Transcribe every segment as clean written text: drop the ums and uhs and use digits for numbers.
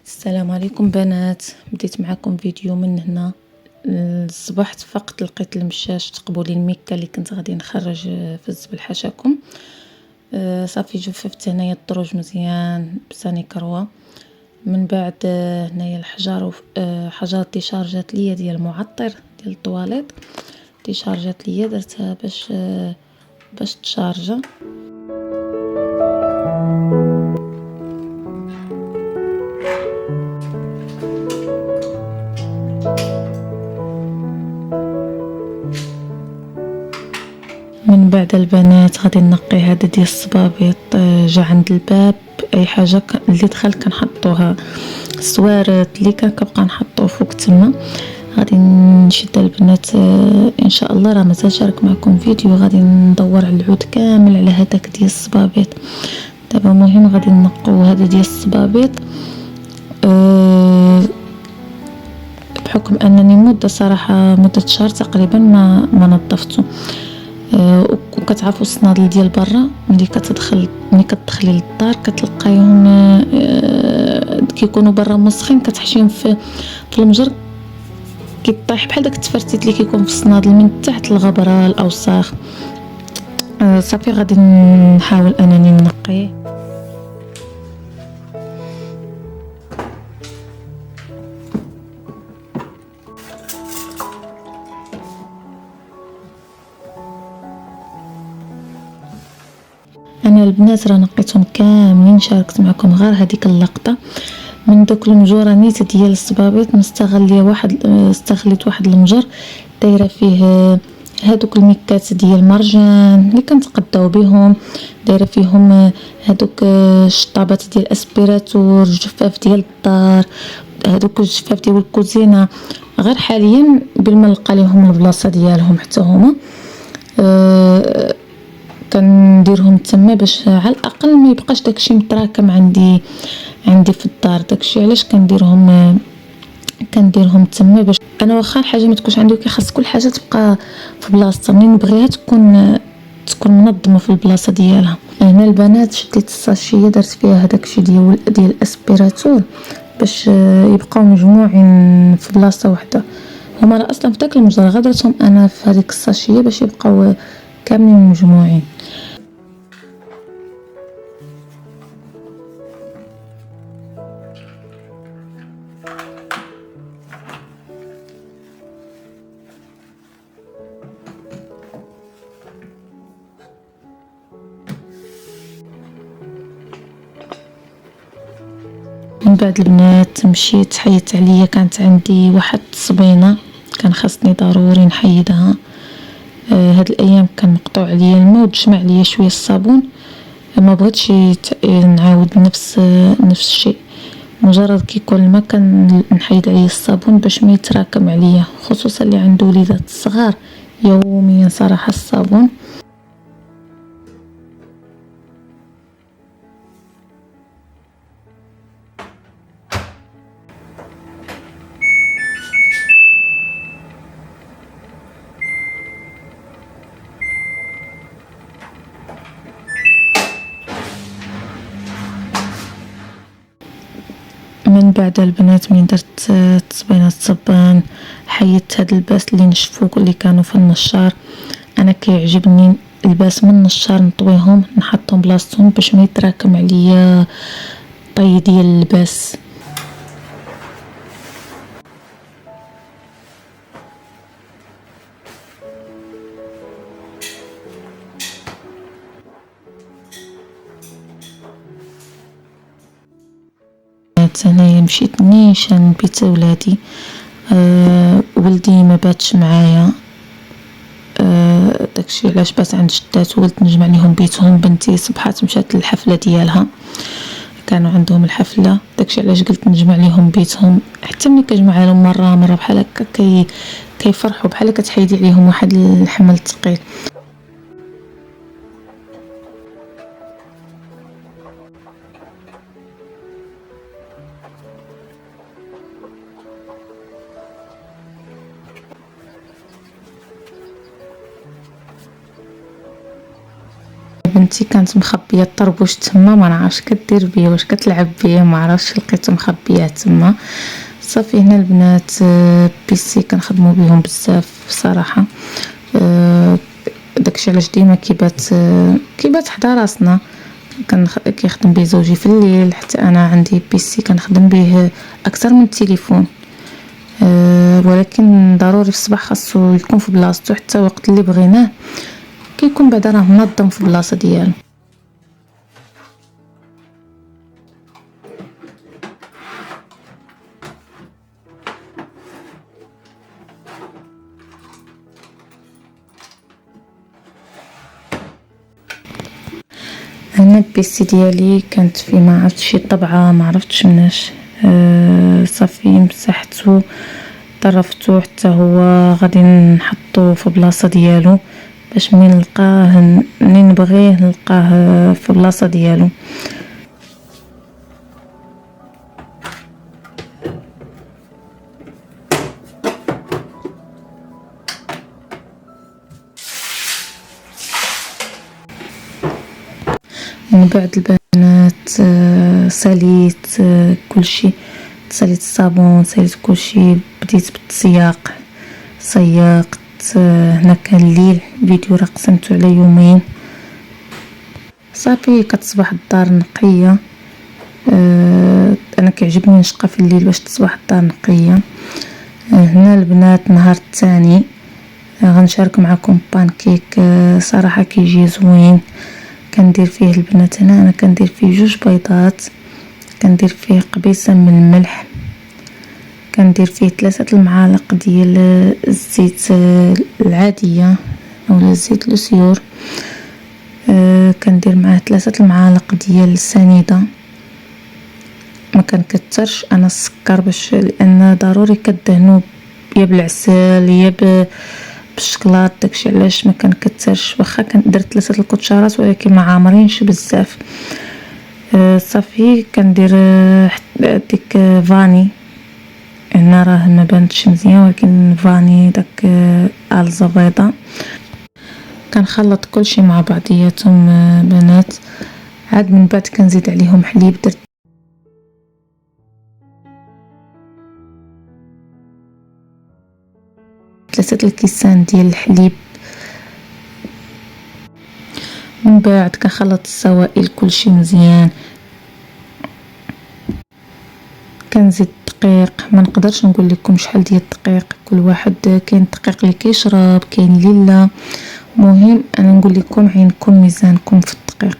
السلام عليكم بنات. بديت معكم فيديو من هنا. الصباح تفقت لقيت المشاش تقبوا لي الميكا اللي كنت غادي نخرج في الزبل حاشاكم. صافي جففت هنايا الدروج مزيان بساني كروه. من بعد هنايا الحجار حجار ديشارجات ليا ديال المعطر ديال الطواليط. ديشارجات ليا درتها باش تشارجا. من بعد البنات غادي نقي هذا ديال الصبابيط جا عند الباب. اي حاجه اللي دخل كنحطوها، السوارد اللي كنبقى نحطوه فوق تما. غادي نشد البنات ان شاء الله. راه مازال شارك معكم فيديو غادي ندور على العود كامل على هذاك ديال الصبابيط. دابا مهم غادي نقوا هذا ديال الصبابيط. بحكم انني مده شهر تقريبا ما نظفته. وكتعرفوا الصنادل ديال برا ملي كتدخلي للدار كتلقايهم كيكونوا برا مسخين، كتحشيهم في المجر كيطيح بحال داك التفرتيت اللي كيكون في الصنادل من تحت، الغبره الاوساخ. صافي غادي نحاول انني نقيه. انا البنات راه نقيتهم كاملين، شاركت معكم غير هذيك اللقطه. من دوك المجوره نيت ديال الصبابيط استغليت واحد المجر دايره فيه هادوك الميكات ديال المرجان اللي كنتقداو بهم، دايره فيهم هادوك الشطابات ديال الاسبيراتور، الجفاف ديال الدار، هادوك الجفاف ديال الكوزينه. غير حاليا بالما نلقى ليهم البلاصه ديالهم حتى هما. كنديرهم تما باش على الاقل ما يبقاش داكشي متراكم عندي في الدار. داكشي علاش كنديرهم تما، باش انا واخا الحاجه ما تكونش عندي خاص كل حاجه تبقى في بلاصتها. ملي نبغيها تكون منظمه في البلاصه ديالها. هنا البنات شديت الساشيه درت فيها هداكشي ديال الاسبيراتور باش يبقاو مجموعين في بلاصه واحده. هما راه اصلا في داك المجرى غدرتهم انا في هذيك الساشيه باش يبقاو كاملين مجموعين. من بعد البنات مشيت حيدت عليا، كانت عندي واحد الصبينه كان خاصني ضروري نحيدها. هاد الايام كان مقطوع عليا الماء وتجمع عليا شويه الصابون. ما بغيتش نعاود نفس الشيء. مجرد كيكون الماء كان نحيد عليه الصابون باش ما يتراكم عليا، خصوصا اللي عنده وليدات الصغار يوميا صراحه الصابون. من بعد البنات من درت تصبينه الصبان، حيدت هاد الباس اللي نشفو اللي كانوا في النشار. انا كيعجبني الباس من النشار نطويهم نحطهم بلاصتهم باش ما يتراكم عليا طي ديال اللباس. انايا مشيت نيشان بيت ولادي. ولدي ما باتش معايا. داكشي علاش بات عند جداتو، قلت نجمع ليهم بيتهم. بنتي صبحات مشات للحفله ديالها، كانوا عندهم الحفله، داكشي علاش قلت نجمع ليهم بيتهم. حتى ملي كنجمع لهم مره بحال هكا كيفرحوا بحال كتحيدي عليهم واحد الحمل ثقيل. بنتي كانت مخبيه الطربوش تما، ما نعرفش كدير بيه، واش كتلعب بيه، ما عرفتش، لقيته مخبيه تما. صافي هنا البنات بيسي كنخدموا بهم بزاف صراحه. داكشي علاش ديما كيبات حدا راسنا. كيخدم به زوجي في الليل، حتى انا عندي بيسي كنخدم به اكثر من التليفون. ولكن ضروري في الصباح خاصو يكون في بلاصتو، حتى وقت اللي بغيناه كيكون بعدا راه منظم في بلاصه ديالو. انا البيسي ديالي كانت فيه ما عرفت شي طبعه، ما عرفتش مناش. صافي مسحتو طرفتو حتى هو غادي نحطو في بلاصه ديالو، باش منين نبغيه نلقاه في بلاصه ديالو. من بعد البنات ساليت كلشي، ساليت الصابون، ساليت كلشي، بديت بالتسياق، سيقت. هنا كان الليل، فيديو راه قسمته على يومين. صافي كتصبح الدار نقيه. انا كيعجبني نشقى في الليل باش تصبح الدار نقيه. هنا البنات نهار الثاني غنشارك معكم بانكيك صراحه كيجي زوين. كندير فيه البنات، هنا انا كندير فيه 2 بيضات، كندير فيه قبيصه من الملح، كندير فيه 3 المعالق ديال الزيت العاديه اولا زيت لوسيور. كندير معاه 3 المعالق ديال السنيده. ما كنكترش انا السكر باش، لان ضروري كدهنوا يا بالعسل يا بالشكلاط، داكشي علاش ما كنكترش. واخا درت 3 الكوتشارات ولكن ما عامرينش بزاف. صافي كندير ديك فاني. هنا راه ما بانتش مزيان ولكن فاني داك الزا بيضه. كنخلط كلشي مع بعضياتهم بنات. عاد من بعد كنزيد عليهم حليب. درت 3 الكيسان ديال الحليب. من بعد كنخلط السوائل كلشي مزيان. كنزيد الدقيق، ما نقدرش نقول لكم شحال ديال الدقيق، كل واحد كاين الدقيق اللي كيشرب، كاين اللي لا. مهم انا نقول لكم عينكم ميزانكم في الدقيق.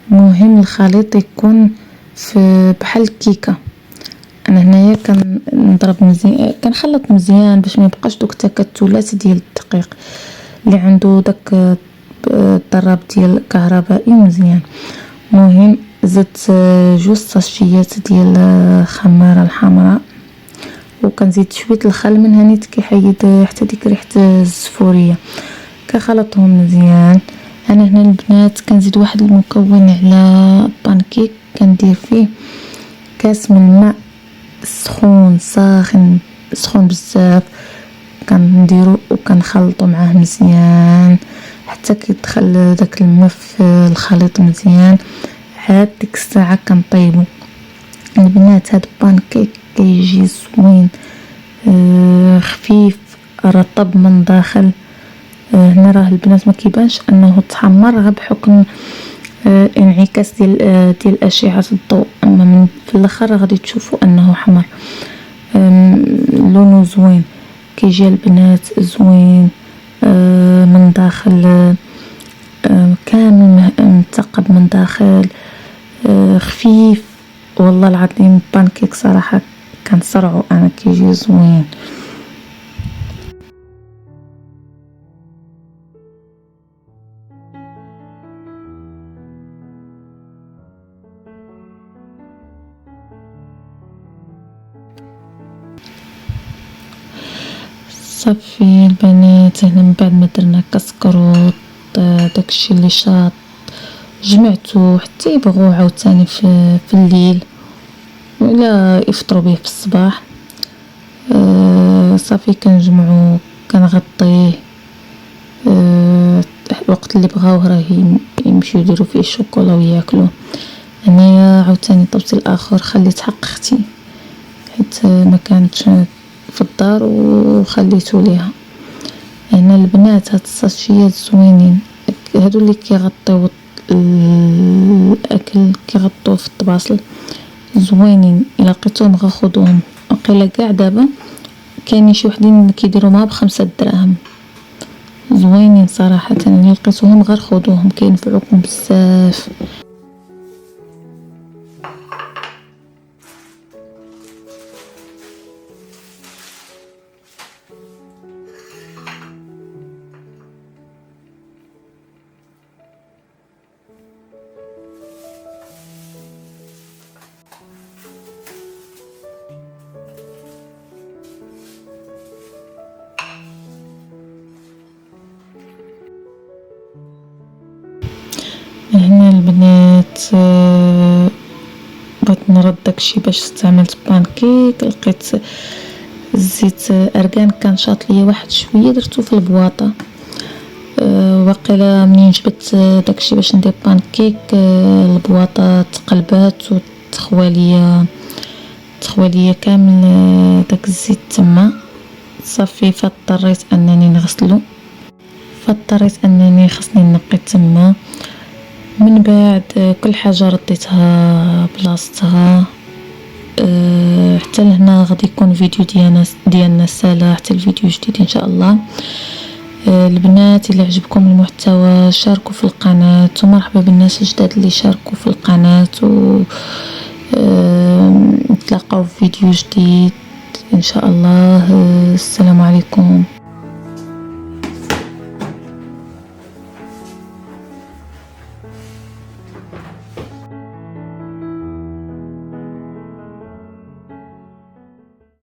مهم الخليط يكون في بحال الكيكه. انا هنايا كنضرب مزيان، كنخلط مزيان باش ما يبقاش دوك التكتلات ديال الدقيق. اللي عنده داك الضراب ديال الكهربائي مزيان. مهم زدت 2 ساشيات ديال الخماره الحمراء، وكنزيد شويه الخل من هنيت كيحيد حتى ديك ريحه الزفوريه. كنخلطهم مزيان. انا هنا البنات كنزيد واحد المكون على بانكيك، كندير فيه كاس من الماء سخون ساخن، سخون بزاف. كنديرو وكنخلطو معاه مزيان حتى كيدخل داك الماء في الخليط مزيان. عاد ديك الساعه كنطيبو البنات. هاد البانكيك كيجي زوين، خفيف رطب من داخل. هنا راه البنات ما كيبانش انه تحمر غير بحكم انعكاس ديال اشعه الضوء، اما من في الاخر غادي تشوفوا انه حمر. لونه زوين، كيجي البنات زوين من داخل، كامل متقد من داخل، خفيف. والله العظيم بانكيك صراحه كنصرعو انا، كيجي زوين. صافي البنات هنا من بعد ما درنا كسكروط داكشي اللي شاط جمعته حتى يبغوا عاوتاني في الليل ولا يفطروا به في الصباح. صافي كنجمعو كنغطيه الوقت اللي بغاوه راه يمشيو يديروا فيه الشوكولا وياكلوه. انايا عاوتاني الطبس الاخر خليت حق اختي حيت ما كانتش في الدار وخليته ليها. هنا البنات هاد الساشيات زوينين، هادو اللي كيغطيو الاكل كيغطوه في الطباصل زوينين، الا لقيتوهم غا خذوهم. وقيلا كاع دابا كاينين شي وحدين كيديروها ب5 دراهم، زوينين صراحه. الا لقيتوهم غير خذوهم كينفعوكم بزاف. هنا البنات بغيت نرد داكشي باش استعملت بانكيك. لقيت زيت ارغان كان شاط ليا واحد شويه، درتو في البواطه. واقيلا منين جبت داكشي باش ندير بانكيك البواطه تقلبات وتخواليا كامل داك الزيت تما. صافي فاضطريت انني نغسلو، خصني نقي تما. من بعد كل حاجه رديتها بلاصتها. حتى لهنا غادي يكون فيديو ديالنا سالا حتى الفيديو جديد ان شاء الله. البنات الى عجبكم المحتوى شاركوا في القناه، ومرحبا بالناس الجداد اللي شاركوا في القناه. و نتلاقاو في فيديو جديد ان شاء الله. السلام عليكم.